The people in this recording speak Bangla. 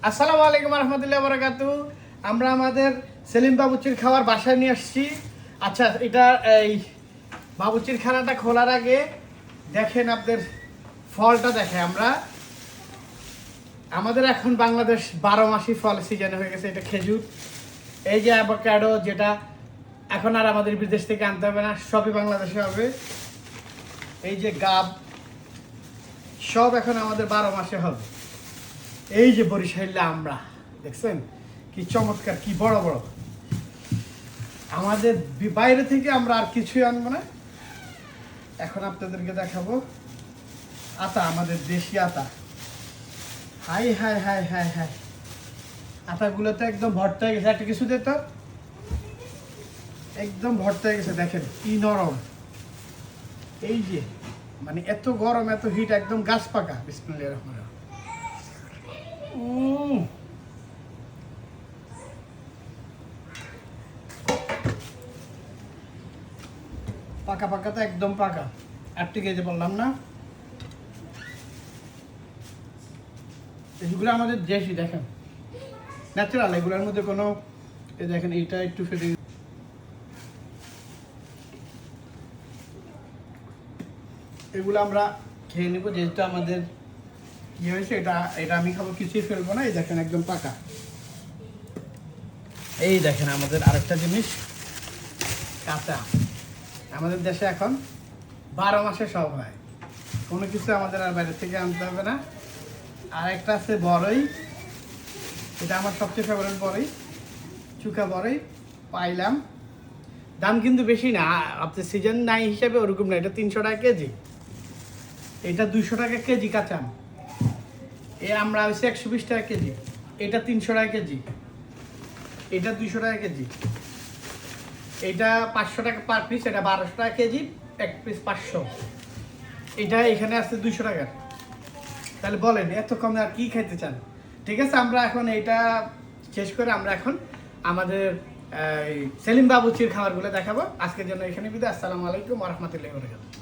আসসালামু আলাইকুম রহমতুল্লাহ বারাকাতু। আমরা আমাদের সেলিম বাবুচির খাবার বাসায় নিয়ে আসছি। আচ্ছা, এটা এই বাবুচির খানাটা খোলার আগে দেখেন আপনাদের ফলটা দেখে আমরা আমাদের এখন বাংলাদেশ 12 মাসি ফল সিজনে হয়ে গেছে। এটা খেজুর, এই যে অ্যাভোকাডো, যেটা এখন আর আমাদের বিদেশ থেকে আনতে হবে না, সবই বাংলাদেশে হবে। এই যে গাব, সব এখন আমাদের 12 মাসে হবে। এই যে বরিশালে আমরা দেখছেন কি চমৎকার, কি বড় বড়। আমাদের বাইরে থেকে আমরা আর কিছুই আনবো না। এখন আপনাদেরকে দেখাবো আতা, আমাদের দেশি আতা। হাই হাই হাই হাই হাই, আতাগুলো তো একদম ভর্তা হয়ে গেছে। একটা কিছু দিত, একদম ভর্তা হয়ে গেছে। দেখেন কি নরম। এই যে মানে এত গরম, এত হিট, একদম গাছ পাকা। বিসমিল্লাহির রহমানির রহিম। পাকা পাকা তো একদম পাকা। আটটি কেজি বললাম না, এগুলো আমাদের দেশি। দেখেন ন্যাচারাল, এগুলোর মধ্যে কোনো এই দেখেন এইটা একটু ফেটে, এগুলো আমরা খেয়ে নেবো যেহেতু আমাদের কি হয়েছে। এটা এটা আমি খাবো, কিছুই ফেলবো না। এই দেখেন একদম পাকা। এই দেখেন আমাদের আরেকটা জিনিস, কাঁচা। আমাদের দেশে এখন 12 মাসে সব হয়, কোনো কিছু আমাদের আর বাইরে থেকে আনতে হবে না। আর একটা আছে বড়ই, এটা আমার সবচেয়ে ফেভারিট বড়ই, চুকা বড়ই পাইলাম। দাম কিন্তু বেশি না, আপনার সিজন নাই হিসাবে ওরকম না। এটা 300 টাকা কেজি, এটা 200 টাকা কেজি কাঁচা আম। এ আমরা হচ্ছে 120 টাকা কেজি, এটা 300 টাকা কেজি, এটা 200 টাকা কেজি, এটা 500 টাকা পার পিস, এটা 1200 টাকা কেজি, এক পিস 500। এটা এখানে আছে 200 টাকার। তাহলে বলেন এত কমে আর কি খাইতে চান? ঠিক আছে, আমরা এখন এইটা শেষ করে আমরা এখন আমাদের সেলিম বাবুচির খাবারগুলো দেখাবো। আজকের জন্য এখানে বিদায়। আসসালামু আলাইকুম ওয়া রাহমাতুল্লাহি ওয়া বারাকাতুহু।